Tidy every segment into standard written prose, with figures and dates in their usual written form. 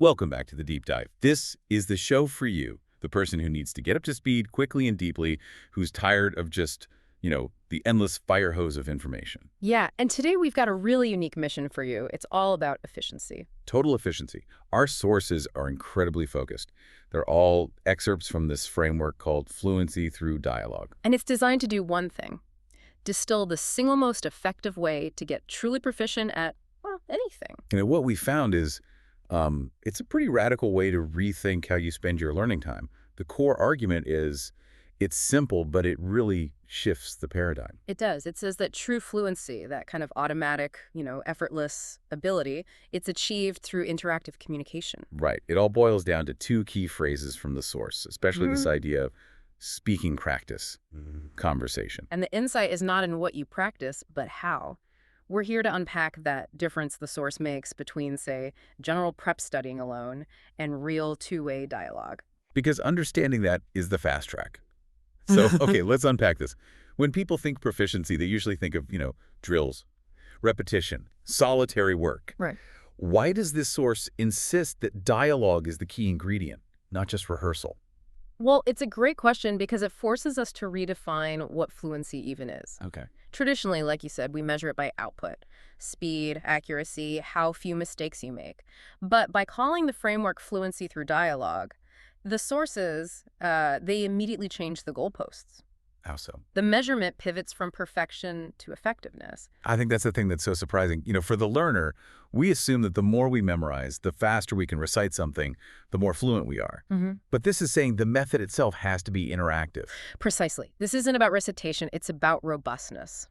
Welcome back to the Deep Dive. This is the show for you, the person who needs to get up to speed quickly and deeply, who's tired of just, the endless fire hose of information. Yeah, and today we've got a really unique mission for you. It's all about efficiency. Total efficiency. Our sources are incredibly focused. They're all excerpts from this framework called Fluency Through Dialogue. And it's designed to do one thing: distill the single most effective way to get truly proficient at, well, anything. What we found is it's a pretty radical way to rethink how you spend your learning time. The core argument is it's simple, but it really shifts the paradigm. It does. It says that true fluency, that kind of automatic, effortless ability, it's achieved through interactive communication. Right. It all boils down to two key phrases from the source, especially this idea of speaking practice, conversation. And the insight is not in what you practice, but how. We're here to unpack that difference the source makes between, say, general prep studying alone and real two-way dialogue. Because understanding that is the fast track. So, okay, let's unpack this. When people think proficiency, they usually think of, drills, repetition, solitary work. Right. Why does this source insist that dialogue is the key ingredient, not just rehearsal? Well, it's a great question because it forces us to redefine what fluency even is. Okay. Traditionally, like you said, we measure it by output, speed, accuracy, how few mistakes you make. But by calling the framework fluency through dialogue, the sources, they immediately change the goalposts. How so? The measurement pivots from perfection to effectiveness. I think that's the thing that's so surprising. For the learner, we assume that the more we memorize, the faster we can recite something, the more fluent we are. But this is saying the method itself has to be interactive. Precisely. This isn't about recitation, it's about robustness.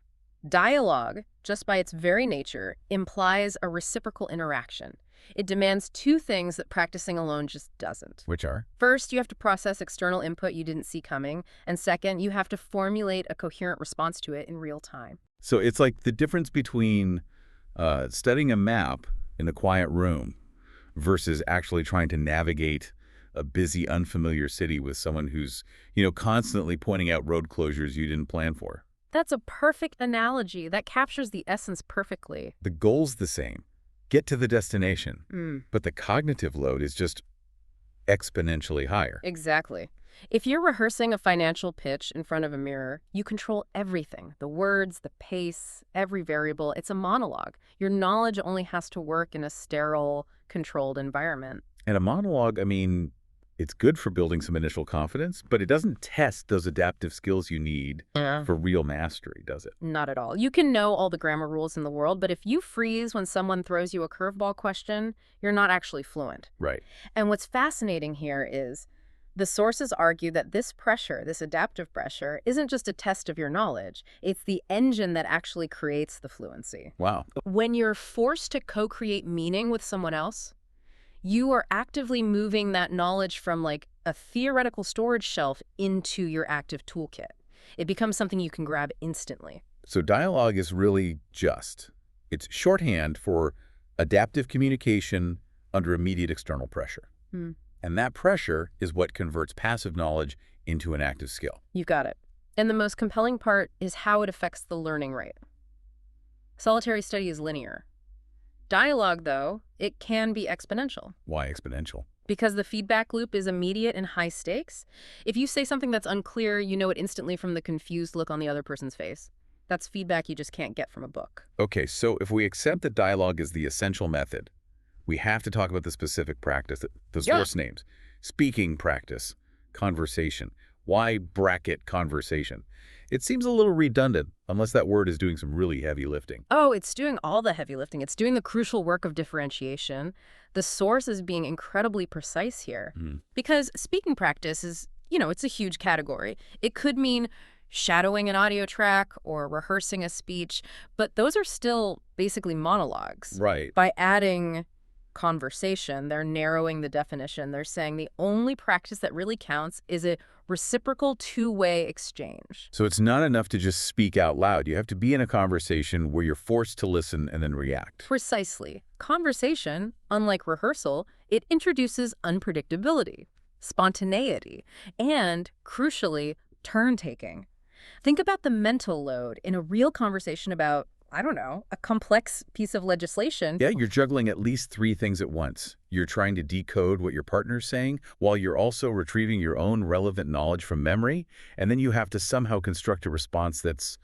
Dialogue, just by its very nature, implies a reciprocal interaction. It demands two things that practicing alone just doesn't. Which are? First, you have to process external input you didn't see coming. And second, you have to formulate a coherent response to it in real time. So it's like the difference between studying a map in a quiet room versus actually trying to navigate a busy, unfamiliar city with someone who's, constantly pointing out road closures you didn't plan for. That's a perfect analogy. That captures the essence perfectly. The goal's the same. Get to the destination. But the cognitive load is just exponentially higher. Exactly. If you're rehearsing a financial pitch in front of a mirror, you control everything. The words, the pace, every variable. It's a monologue. Your knowledge only has to work in a sterile, controlled environment. And a monologue, it's good for building some initial confidence, but it doesn't test those adaptive skills you need for real mastery, does it? Not at all. You can know all the grammar rules in the world, but if you freeze when someone throws you a curveball question, you're not actually fluent. Right. And what's fascinating here is the sources argue that this pressure, this adaptive pressure, isn't just a test of your knowledge. It's the engine that actually creates the fluency. Wow. When you're forced to co-create meaning with someone else, you are actively moving that knowledge from like a theoretical storage shelf into your active toolkit. It becomes something you can grab instantly. So dialogue is really it's shorthand for adaptive communication under immediate external pressure. And that pressure is what converts passive knowledge into an active skill. You got it. And the most compelling part is how it affects the learning rate. Solitary study is linear. Dialogue, though, it can be exponential. Why exponential? Because the feedback loop is immediate and high stakes. If you say something that's unclear, you know it instantly from the confused look on the other person's face. That's feedback you just can't get from a book. Okay, so if we accept that dialogue is the essential method, we have to talk about the specific practice, the source names. Speaking practice, conversation. Why bracket conversation? It seems a little redundant, unless that word is doing some really heavy lifting. Oh, it's doing all the heavy lifting. It's doing the crucial work of differentiation. The source is being incredibly precise here. Because speaking practice is, it's a huge category. It could mean shadowing an audio track or rehearsing a speech, but those are still basically monologues. Right. By adding conversation, they're narrowing the definition. They're saying the only practice that really counts is a reciprocal two-way exchange. So it's not enough to just speak out loud. You have to be in a conversation where you're forced to listen and then react. Precisely. Conversation, unlike rehearsal, it introduces unpredictability, spontaneity, and, crucially, turn-taking. Think about the mental load in a real conversation about I don't know, a complex piece of legislation. Yeah, you're juggling at least three things at once. You're trying to decode what your partner's saying, while you're also retrieving your own relevant knowledge from memory, and then you have to somehow construct a response that's,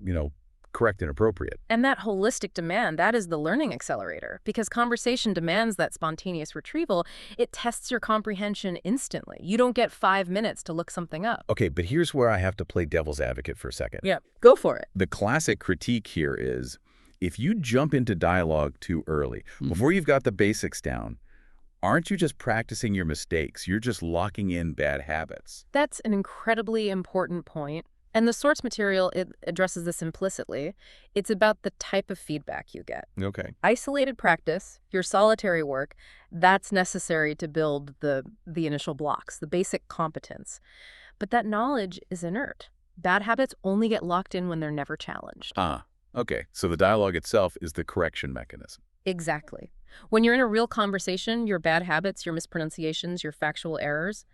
you know, correct and appropriate. And that holistic demand, that is the learning accelerator. Because conversation demands that spontaneous retrieval, it tests your comprehension instantly. You don't get 5 minutes to look something up. Okay, but here's where I have to play devil's advocate for a second. Yeah, go for it. The classic critique here is, if you jump into dialogue too early, before you've got the basics down, aren't you just practicing your mistakes? You're just locking in bad habits. That's an incredibly important point. And the source material, it addresses this implicitly. It's about the type of feedback you get. Okay. Isolated practice, your solitary work, that's necessary to build the initial blocks, the basic competence. But that knowledge is inert. Bad habits only get locked in when they're never challenged. Okay. So the dialogue itself is the correction mechanism. Exactly. When you're in a real conversation, your bad habits, your mispronunciations, your factual errors,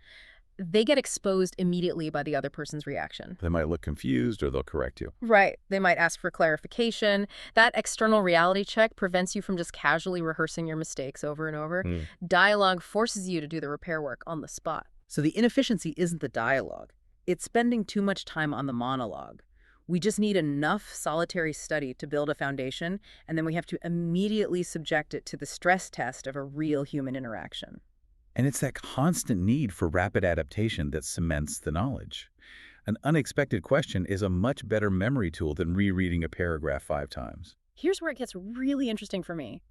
they get exposed immediately by the other person's reaction. They might look confused or they'll correct you. Right. They might ask for clarification. That external reality check prevents you from just casually rehearsing your mistakes over and over. Dialogue forces you to do the repair work on the spot. So the inefficiency isn't the dialogue. It's spending too much time on the monologue. We just need enough solitary study to build a foundation, and then we have to immediately subject it to the stress test of a real human interaction. And it's that constant need for rapid adaptation that cements the knowledge. An unexpected question is a much better memory tool than rereading a paragraph 5 times. Here's where it gets really interesting for me.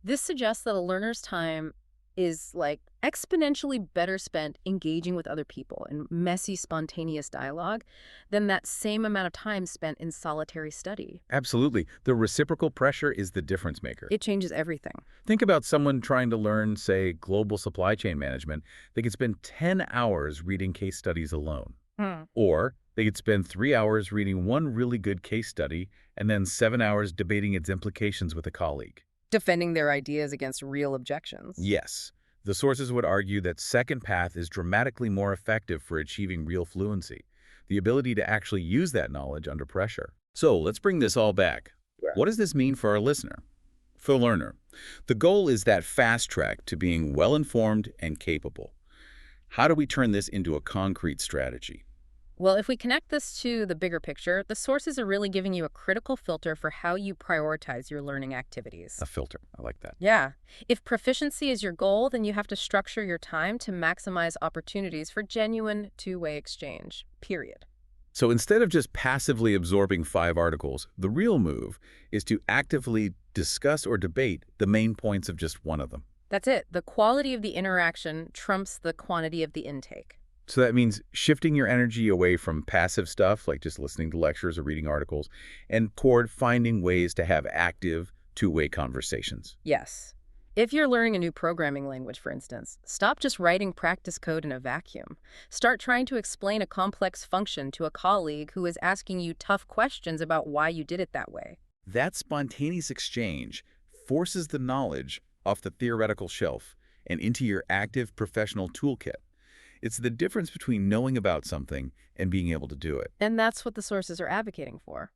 This suggests that a learner's time is like exponentially better spent engaging with other people in messy, spontaneous dialogue than that same amount of time spent in solitary study. Absolutely. The reciprocal pressure is the difference maker. It changes everything. Think about someone trying to learn, say, global supply chain management. They could spend 10 hours reading case studies alone. Or they could spend 3 hours reading one really good case study and then 7 hours debating its implications with a colleague. Defending their ideas against real objections. Yes. The sources would argue that second path is dramatically more effective for achieving real fluency, the ability to actually use that knowledge under pressure. So let's bring this all back. What does this mean for our listener? For the learner, the goal is that fast track to being well-informed and capable. How do we turn this into a concrete strategy? Well, if we connect this to the bigger picture, the sources are really giving you a critical filter for how you prioritize your learning activities. A filter. I like that. Yeah. If proficiency is your goal, then you have to structure your time to maximize opportunities for genuine two-way exchange, period. So instead of just passively absorbing 5 articles, the real move is to actively discuss or debate the main points of just one of them. That's it. The quality of the interaction trumps the quantity of the intake. So that means shifting your energy away from passive stuff, like just listening to lectures or reading articles, and toward finding ways to have active, two-way conversations. Yes. If you're learning a new programming language, for instance, stop just writing practice code in a vacuum. Start trying to explain a complex function to a colleague who is asking you tough questions about why you did it that way. That spontaneous exchange forces the knowledge off the theoretical shelf and into your active professional toolkit. It's the difference between knowing about something and being able to do it. And that's what the sources are advocating for.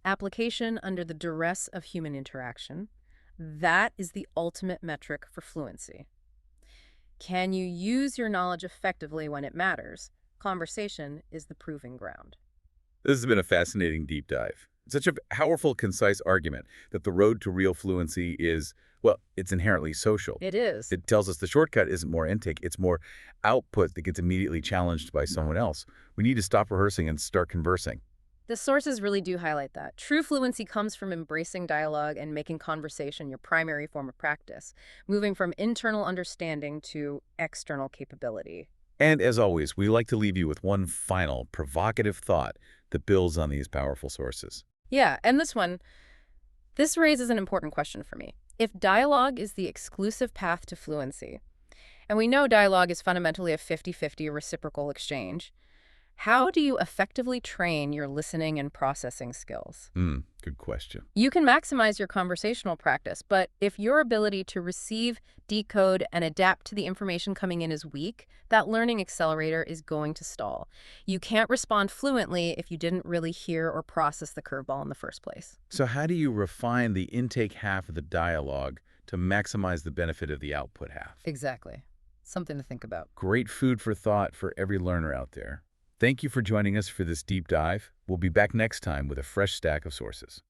Application under the duress of human interaction. That is the ultimate metric for fluency. Can you use your knowledge effectively when it matters? Conversation is the proving ground. This has been a fascinating deep dive. Such a powerful, concise argument that the road to real fluency is, well, it's inherently social. It is. It tells us the shortcut isn't more intake, it's more output that gets immediately challenged by someone else. We need to stop rehearsing and start conversing. The sources really do highlight that. True fluency comes from embracing dialogue and making conversation your primary form of practice, moving from internal understanding to external capability. And as always, we like to leave you with one final provocative thought that builds on these powerful sources. Yeah, and this raises an important question for me. If dialogue is the exclusive path to fluency, and we know dialogue is fundamentally a 50-50 reciprocal exchange, How do you effectively train your listening and processing skills? Good question. You can maximize your conversational practice, but if your ability to receive, decode, and adapt to the information coming in is weak, that learning accelerator is going to stall. You can't respond fluently if you didn't really hear or process the curveball in the first place. So how do you refine the intake half of the dialogue to maximize the benefit of the output half? Exactly. Something to think about. Great food for thought for every learner out there. Thank you for joining us for this deep dive. We'll be back next time with a fresh stack of sources.